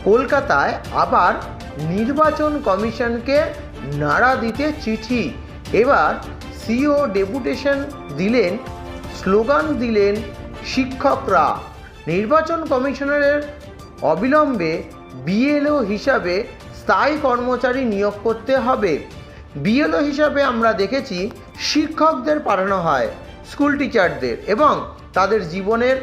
কলকাতায় আবার নির্বাচন কমিশনকে নাড়া দিতে চিঠি। এবার সিও ডেপুটেশন দিলেন, স্লোগান দিলেন শিক্ষকরা। নির্বাচন কমিশনারের অবিলম্বে বিএলও হিসাবে স্থায়ী কর্মচারী নিয়োগ করতে হবে। বিএলও হিসাবে আমরা দেখেছি শিক্ষকদের পাঠানো হয়, স্কুল টিচারদের, এবং তাদের জীবনের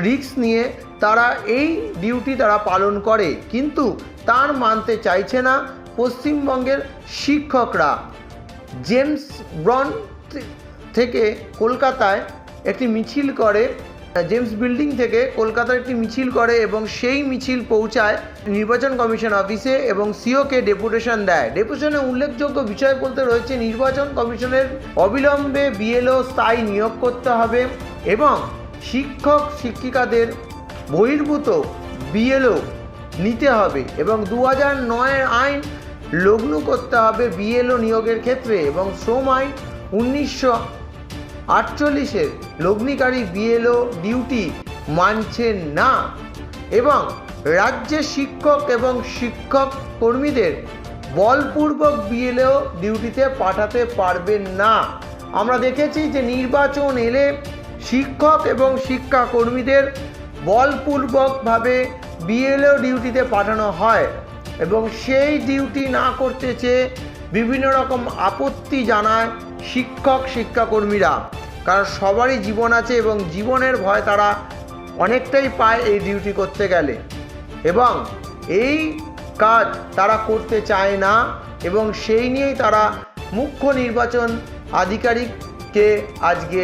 রিস্ক নিয়ে তারা এই ডিউটি তারা পালন করে, কিন্তু তার মানতে চাইছে না পশ্চিমবঙ্গের শিক্ষকরা। জেমস ব্রন থেকে কলকাতায় একটি মিছিল করে, জেমস বিল্ডিং থেকে কলকাতার একটি মিছিল করে এবং সেই মিছিল পৌঁছায় নির্বাচন কমিশন অফিসে এবং সিওকে ডেপুটেশন দেয়। ডেপুটেশনে উল্লেখযোগ্য বিষয় বলতে রয়েছে নির্বাচন কমিশনের অবিলম্বে বিএলও স্থায়ী নিয়োগ করতে হবে এবং শিক্ষক শিক্ষিকাদের বহির্ভূত বিএলও নিতে হবে এবং 2009 আইন লগ্নু করতে হবে বিএলও নিয়োগের ক্ষেত্রে, এবং শ্রম আইন 1948 লগ্নিকারী বিএলও ডিউটি মানছেন না এবং রাজ্যের শিক্ষক এবং শিক্ষক কর্মীদের বলপূর্বক বিএলও ডিউটিতে পাঠাতে পারবেন না। আমরা দেখেছি যে নির্বাচন এলে শিক্ষক এবং শিক্ষা কর্মীদের বলপূর্বকভাবে বিএলও ডিউটিতে পাঠানো হয় এবং সেই ডিউটি না করতে চেয়ে বিভিন্ন রকম আপত্তি জানায় শিক্ষক শিক্ষাকর্মীরা, কারণ সবারই জীবন আছে এবং জীবনের ভয় তারা অনেকটাই পায় এই ডিউটি করতে গেলে, এবং এই কাজ তারা করতে চায় না এবং সেই নিয়েই তারা মুখ্য নির্বাচন আধিকারিককে আজকে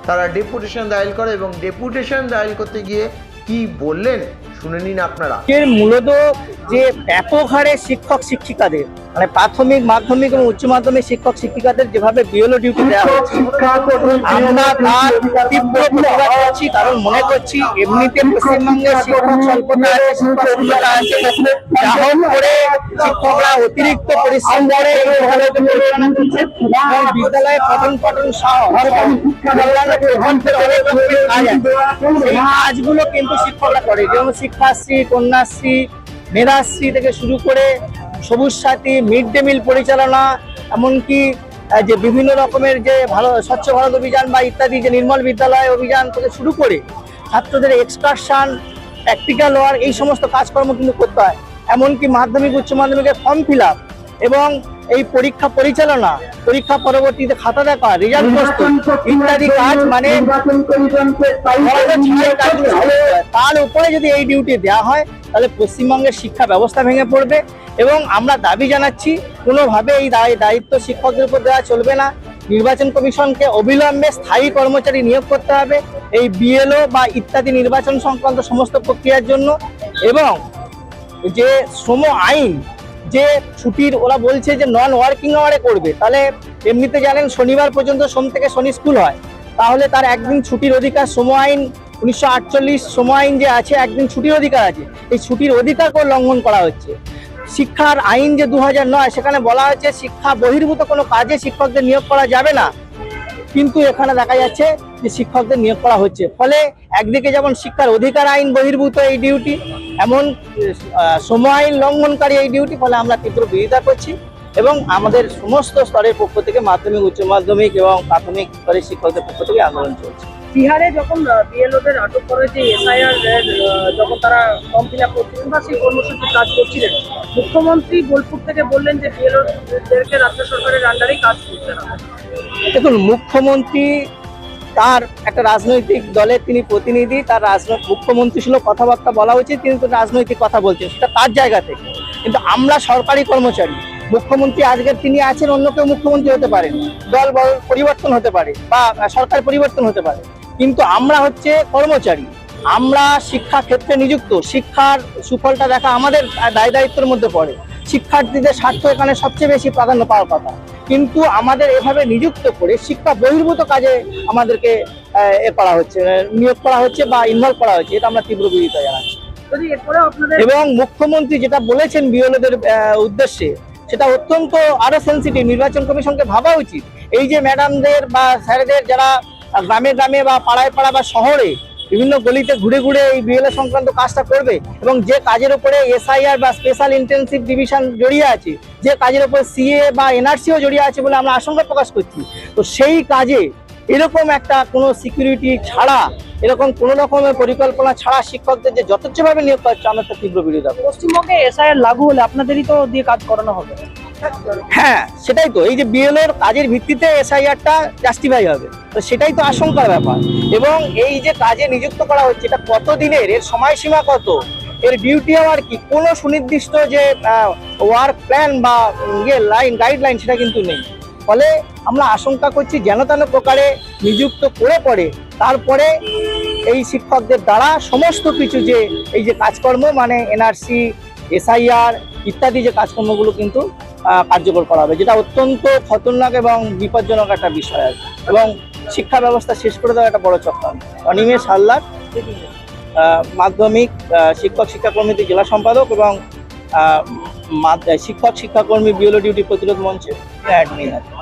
তারা ডেপুটেশন দায়ের করে এবং ডেপুটেশন দায়ের করতে গিয়ে কি বললেন শুনে নিন আপনারা। এর মূলত যে ব্যাপক হারে শিক্ষক শিক্ষিকাদের মানে প্রাথমিক মাধ্যমিক এবং উচ্চ মাধ্যমিক শিক্ষক শিক্ষিকাদের যেভাবে বিএলও ডিউটি দেওয়া হচ্ছে, আমরা তার তীব্র প্রতিবাদ করছি। কারণ মনে করছি এমনিতে পশ্চিমবঙ্গের শিক্ষক স্বল্পতা আছে, শিক্ষক শূন্যতা আছে, যা হোক করে শিক্ষকরা অতিরিক্ত পরিশ্রম করে এই বিদ্যালয়কে পরিচালনা করছেন এবং বিদ্যালয়ে পঠন পাঠন সহ অনেক কাজ আছে, সেই কাজগুলো কিন্তু শিক্ষকরা করে, যেমন শিক্ষাশ্রী, কন্যাশ্রী, মেধাশ্রী থেকে শুরু করে সবুজ সাথী, মিড ডে মিল পরিচালনা, এমনকি যে বিভিন্ন রকমের যে ভালো স্বচ্ছ ভারত অভিযান বা ইত্যাদি যে নির্মল বিদ্যালয় অভিযান থেকে শুরু করে ছাত্রদের এক্সকারশন, প্র্যাকটিক্যাল ওয়ার্ক, এই সমস্ত কাজকর্ম কিন্তু করতে হয়। এমনকি মাধ্যমিক উচ্চ মাধ্যমিকের ফর্ম ফিল আপ এবং এই পরীক্ষা পরিচালনা, পরীক্ষা পরবর্তীতে খাতা দেখা, রেজাল্ট প্রস্তুত ইত্যাদি কাজ, মানে তার উপরে যদি এই ডিউটি দেওয়া হয় তাহলে পশ্চিমবঙ্গের শিক্ষা ব্যবস্থা ভেঙে পড়বে এবং আমরা দাবি জানাচ্ছি কোনোভাবে এই দায়িত্ব শিক্ষকদের উপর দেওয়া চলবে না। নির্বাচন কমিশনকে অবিলম্বে স্থায়ী কর্মচারী নিয়োগ করতে হবে এই বিএলও বা ইত্যাদি নির্বাচন সংক্রান্ত সমস্ত প্রক্রিয়ার জন্য, এবং যে শ্রম আইন যে ছুটির ওরা বলছে যে নন ওয়ার্কিং আওয়ারে করবে, তাহলে এমনিতে জানেন শনিবার পর্যন্ত সোম থেকে শনি স্কুল হয়, তাহলে তার একদিন ছুটির অধিকার শ্রম আইন 1948 শ্রম আইন যে আছে, একদিন ছুটির অধিকার আছে, এই ছুটির অধিকারকেও লঙ্ঘন করা হচ্ছে। শিক্ষার আইন যে 2009 সেখানে বলা হয়েছে শিক্ষা বহির্ভূত কোনো কাজে শিক্ষকদের নিয়োগ করা যাবে না, কিন্তু এখানে দেখা যাচ্ছে যে শিক্ষকদের নিয়োগ করা হচ্ছে। ফলে একদিকে যেমন শিক্ষার অধিকার আইন বহির্ভূত এই ডিউটি, এমন শ্রম আইন লঙ্ঘনকারী এই ডিউটি, ফলে আমরা তীব্র বিরোধিতা করছি এবং আমাদের সমস্ত স্তরের পক্ষ থেকে মাধ্যমিক উচ্চ মাধ্যমিক এবং প্রাথমিক স্তরের শিক্ষকদের পক্ষ থেকে আন্দোলন চলছে। বিহারে যখন বিএলওদের আটক করা হয়েছে, এসআইআর যখন তারা ফর্ম ফিল আপ করছিলেন বা সেই কর্মসূচির কাজ করছিলেন, মুখ্যমন্ত্রী বোলপুর থেকে বললেন যে বিএলওদেরকে রাজ্য সরকারের আন্ডারেই কাজ করতে হবে। দেখুন, মুখ্যমন্ত্রী তার একটা রাজনৈতিক দলের তিনি প্রতিনিধি, তার মুখ্যমন্ত্রী ছিল কথাবার্তা বলা উচিত, তিনি তো রাজনৈতিক কথা বলছেন, সেটা তার জায়গা থেকে। কিন্তু আমরা সরকারি কর্মচারী, মুখ্যমন্ত্রী আজকের তিনি আছেন, অন্য কেউ মুখ্যমন্ত্রী হতে পারেন, দল পরিবর্তন হতে পারে বা সরকার পরিবর্তন হতে পারে, কিন্তু আমরা হচ্ছে কর্মচারী, আমরা শিক্ষা ক্ষেত্রে নিযুক্ত, শিক্ষার সুফলটা দেখা আমাদের দায়িত্বের মধ্যে পড়ে। শিক্ষার্থীদের স্বার্থ এখানে সবচেয়ে বেশি প্রাধান্য পাওয়ার কথা, কিন্তু আমাদের এভাবে নিযুক্ত করে শিক্ষা বহির্ভূত কাজে আমাদেরকে করা হচ্ছে, নিয়োগ করা হচ্ছে বা ইনভলভ করা হচ্ছে, এটা আমরা তীব্র বিরোধিতা জানাচ্ছি। এবং মুখ্যমন্ত্রী যেটা বলেছেন বিএলওদের উদ্দেশ্যে, সেটা অত্যন্ত আরো সেন্সিটিভ। নির্বাচন কমিশনকে ভাবা উচিত এই যে ম্যাডামদের বা স্যারদের যারা গ্রামে গ্রামে বা পাড়ায় পাড়া বা শহরে বিভিন্ন গলিতে ঘুরে ঘুরে এই বিএলও সংক্রান্ত কাজটা করবে, এবং যে কাজের উপরে এসআইআর বা স্পেশাল ইন্টেনসিভ ডিভিশন জড়িয়ে আছে, যে কাজের উপর সিএ বা এনআরসিও জড়িয়ে আছে বলে আমরা আশঙ্কা প্রকাশ করছি, তো সেই কাজে এরকম একটা কোনো সিকিউরিটি ছাড়া, এরকম কোনো রকমের পরিকল্পনা ছাড়া শিক্ষকদের যে যথেচ্ছভাবে নিয়োগ করা হচ্ছে, আমরা তার তীব্র বিরোধিতা করি। পশ্চিমবঙ্গে এসআইআর লাগু হলে আপনাদেরই তো দিয়ে কাজ করানো হবে। হ্যাঁ, সেটাই তো, এই যে বিএলওর কাজের ভিত্তিতে এসআইআরটা জাস্টিফাই হবে, তো সেটাই তো আশঙ্কার ব্যাপার। এবং এই যে কাজে নিযুক্ত করা হচ্ছে, এটা কত দিনের, এর সময়সীমা কত, এর ডিউটি আওয়ার কি, কোনো সুনির্দিষ্ট যে ওয়ার্ক প্ল্যান বা গাইডলাইন সেটা কিন্তু নেই। ফলে আমরা আশঙ্কা করছি যেন তেন প্রকারে নিযুক্ত করে পড়ে, তারপরে এই শিক্ষকদের দ্বারা সমস্ত কিছু যে এই যে কাজকর্ম মানে এনআরসি, এসআইআর ইত্যাদি যে কাজকর্মগুলো কিন্তু কার্যকর করা হবে, যেটা অত্যন্ত খতরনাক এবং বিপজ্জনক একটা বিষয় আছে, এবং শিক্ষা ব্যবস্থা শেষ করে দেওয়া একটা বড় চক্রান্ত। অনিমেষ হালদার, মাধ্যমিক শিক্ষক শিক্ষাকর্মীদের জেলা সম্পাদক এবং শিক্ষক শিক্ষাকর্মী বিএলও ডিউটি প্রতিরোধ মঞ্চের অ্যাডমিন আছে।